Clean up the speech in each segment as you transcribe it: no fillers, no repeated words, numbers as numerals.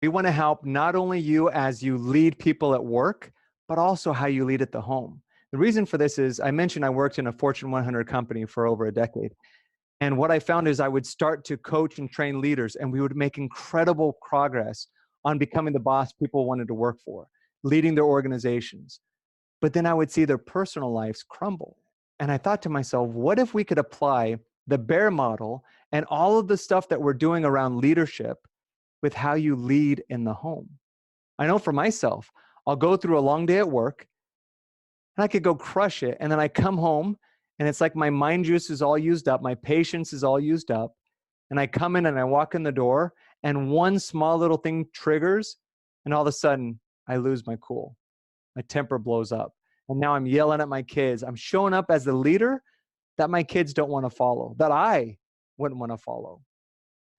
We want to help not only you as you lead people at work, but also how you lead at the home. The reason for this is I mentioned I worked in a Fortune 100 company for over a decade. And what I found is I would start to coach and train leaders, and we would make incredible progress on becoming the boss people wanted to work for, leading their organizations. But then I would see their personal lives crumble. And I thought to myself, what if we could apply the bear model and all of the stuff that we're doing around leadership with how you lead in the home? I know for myself, I'll go through a long day at work and I could go crush it. And then I come home and it's like my mind juice is all used up. My patience is all used up. And I come in and I walk in the door and one small little thing triggers and all of a sudden I lose my cool. My temper blows up. And now I'm yelling at my kids. I'm showing up as the leader that my kids don't want to follow, that I wouldn't want to follow.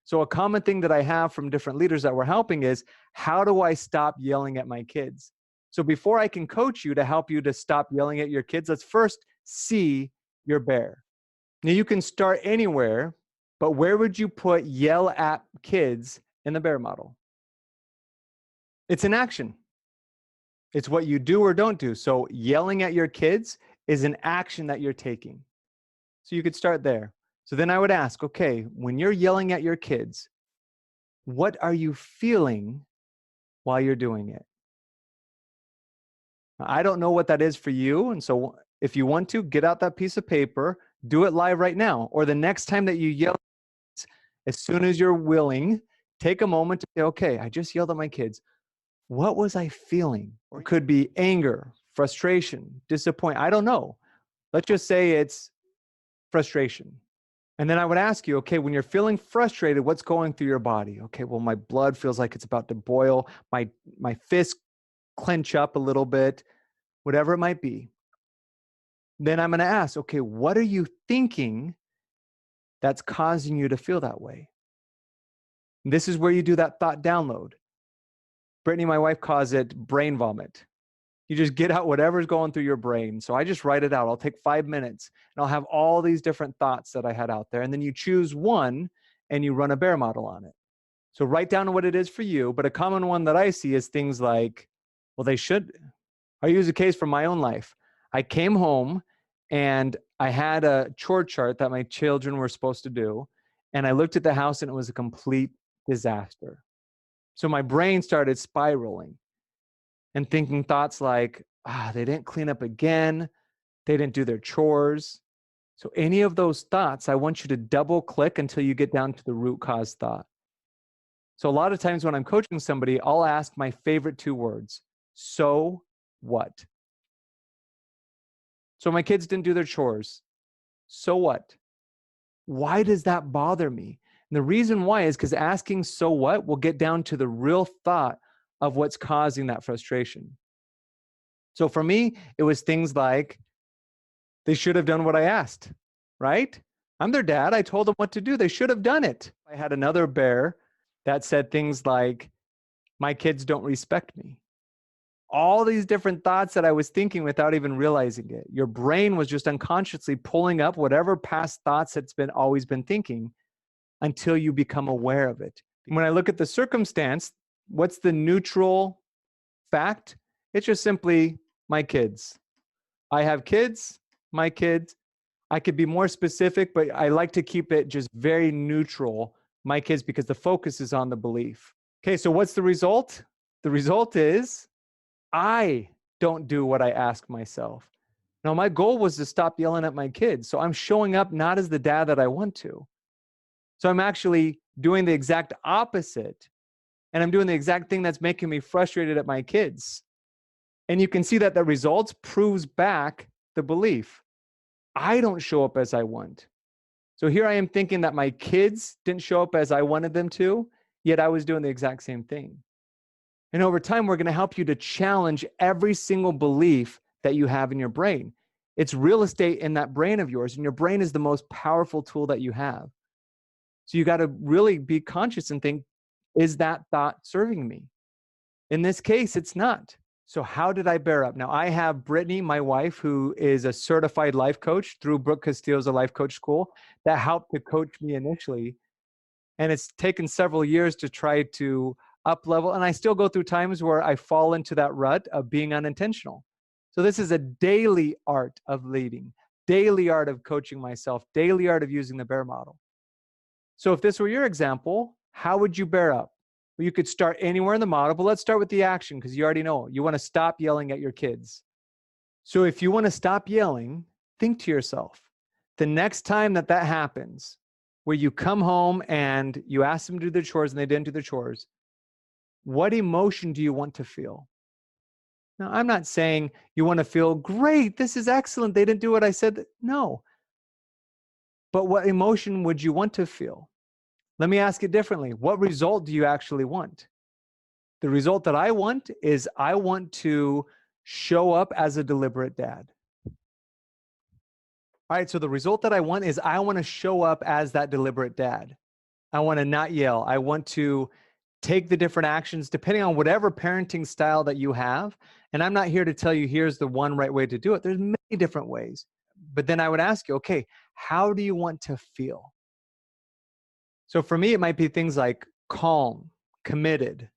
So a common thing that I have from different leaders that we're helping is, how do I stop yelling at my kids? So before I can coach you to help you to stop yelling at your kids, let's first see your bear. Now you can start anywhere, but where would you put yell at kids in the bear model? It's an action. It's what you do or don't do. So yelling at your kids is an action that you're taking. So you could start there. So then I would ask, okay, when you're yelling at your kids, what are you feeling while you're doing it? I don't know what that is for you. And so if you want to, get out that piece of paper, do it live right now. Or the next time that you yell, as soon as you're willing, take a moment to say, okay, I just yelled at my kids. What was I feeling? Or it could be anger, frustration, disappointment. I don't know. Let's just say it's frustration. And then I would ask you, okay, when you're feeling frustrated, what's going through your body? Okay, well, my blood feels like it's about to boil. My fists clench up a little bit, whatever it might be. Then I'm going to ask, okay, what are you thinking that's causing you to feel that way? And this is where you do that thought download. Brittany, my wife, calls it brain vomit. You just get out whatever's going through your brain. So I just write it out. I'll take 5 minutes and I'll have all these different thoughts that I had out there. And then you choose one and you run a bear model on it. So write down what it is for you. But a common one that I see is things like, well, they should. I'll use a case from my own life. I came home and I had a chore chart that my children were supposed to do. And I looked at the house and it was a complete disaster. So my brain started spiraling and thinking thoughts like, they didn't clean up again. They didn't do their chores. So any of those thoughts, I want you to double click until you get down to the root cause thought. So a lot of times when I'm coaching somebody, I'll ask my favorite 2 words. So what? So my kids didn't do their chores. So what? Why does that bother me? And the reason why is because asking so what will get down to the real thought of what's causing that frustration. So for me, it was things like, they should have done what I asked, right? I'm their dad. I told them what to do. They should have done it. I had another bear that said things like, my kids don't respect me. All these different thoughts that I was thinking without even realizing it. Your brain was just unconsciously pulling up whatever past thoughts it's been always been thinking until you become aware of it. When I look at the circumstance, what's the neutral fact? It's just simply my kids. I have kids, my kids. I could be more specific, but I like to keep it just very neutral, my kids, because the focus is on the belief. Okay, so what's the result? The result is I don't do what I ask myself. Now, my goal was to stop yelling at my kids. So I'm showing up not as the dad that I want to. So I'm actually doing the exact opposite. And I'm doing the exact thing that's making me frustrated at my kids. And you can see that the results proves back the belief. I don't show up as I want. So here I am thinking that my kids didn't show up as I wanted them to, yet I was doing the exact same thing. And over time, we're going to help you to challenge every single belief that you have in your brain. It's real estate in that brain of yours, and your brain is the most powerful tool that you have. So you got to really be conscious and think, is that thought serving me? In this case, it's not. So how did I bear up? Now, I have Brittany, my wife, who is a certified life coach through Brooke Castillo's a life coach school that helped to coach me initially. And it's taken several years to try to up level, and I still go through times where I fall into that rut of being unintentional. So this is a daily art of leading, daily art of coaching myself, daily art of using the bear model. So if this were your example, how would you bear up? Well, you could start anywhere in the model, but let's start with the action because you already know you want to stop yelling at your kids. So if you want to stop yelling, think to yourself, the next time that happens, where you come home and you ask them to do their chores and they didn't do their chores, what emotion do you want to feel? Now, I'm not saying you want to feel great, this is excellent, they didn't do what I said. No. But what emotion would you want to feel? Let me ask it differently. What result do you actually want? The result that I want is I want to show up as a deliberate dad. All right, so the result that I want is I want to show up as that deliberate dad. I want to not yell. I want to take the different actions depending on whatever parenting style that you have. And I'm not here to tell you here's the one right way to do it. There's many different ways. But then I would ask you, okay, how do you want to feel? So for me, it might be things like calm, committed.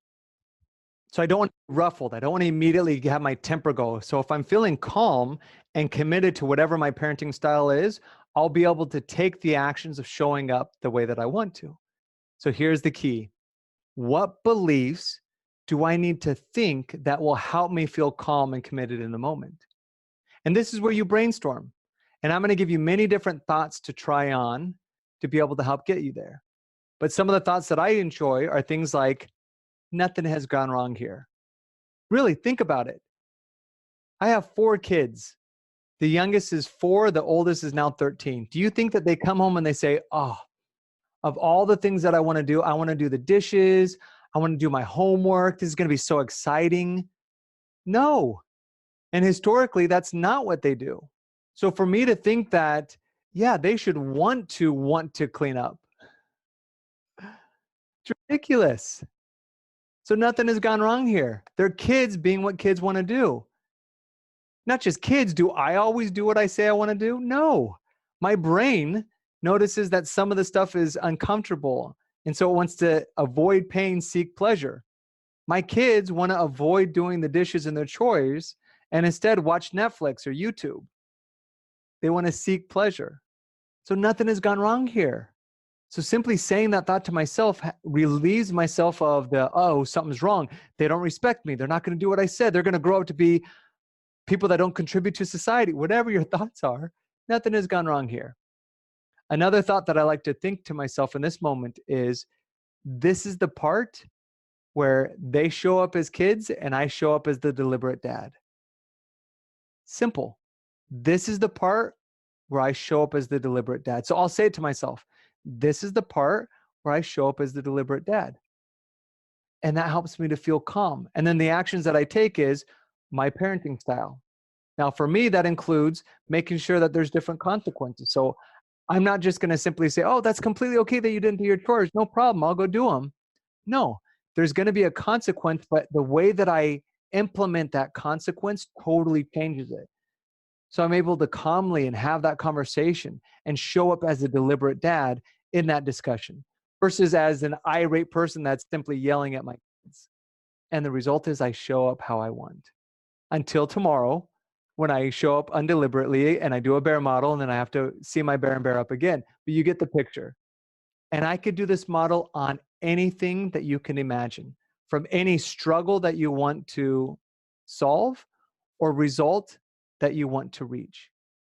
So I don't want to be ruffled. I don't want to immediately have my temper go. So if I'm feeling calm and committed to whatever my parenting style is, I'll be able to take the actions of showing up the way that I want to. So here's the key. What beliefs do I need to think that will help me feel calm and committed in the moment? And this is where you brainstorm. And I'm going to give you many different thoughts to try on to be able to help get you there. But some of the thoughts that I enjoy are things like, nothing has gone wrong here. Really, think about it. I have 4 kids. The youngest is 4, the oldest is now 13. Do you think that they come home and they say, oh, of all the things that I want to do the dishes, I want to do my homework, this is going to be so exciting? No. And historically, that's not what they do. So for me to think that, yeah, they should want to clean up, it's ridiculous. So nothing has gone wrong here. They're kids being what kids want to do. Not just kids. Do I always do what I say I want to do? No. My brain notices that some of the stuff is uncomfortable. And so it wants to avoid pain, seek pleasure. My kids want to avoid doing the dishes and their chores and instead watch Netflix or YouTube. They want to seek pleasure. So nothing has gone wrong here. So simply saying that thought to myself relieves myself of the, oh, something's wrong. They don't respect me. They're not going to do what I said. They're going to grow up to be people that don't contribute to society. Whatever your thoughts are, nothing has gone wrong here. Another thought that I like to think to myself in this moment is, this is the part where they show up as kids and I show up as the deliberate dad. Simple. This is the part where I show up as the deliberate dad. So I'll say it to myself, this is the part where I show up as the deliberate dad. And that helps me to feel calm. And then the actions that I take is my parenting style. Now, for me, that includes making sure that there's different consequences. So I'm not just going to simply say, oh, that's completely okay that you didn't do your chores. No problem. I'll go do them. No, there's going to be a consequence, but the way that I implement that consequence totally changes it. So I'm able to calmly and have that conversation and show up as a deliberate dad in that discussion versus as an irate person that's simply yelling at my kids. And the result is I show up how I want. Until tomorrow, when I show up undeliberately and I do a bear model and then I have to see my bear and bear up again. But you get the picture. And I could do this model on anything that you can imagine, from any struggle that you want to solve or result that you want to reach.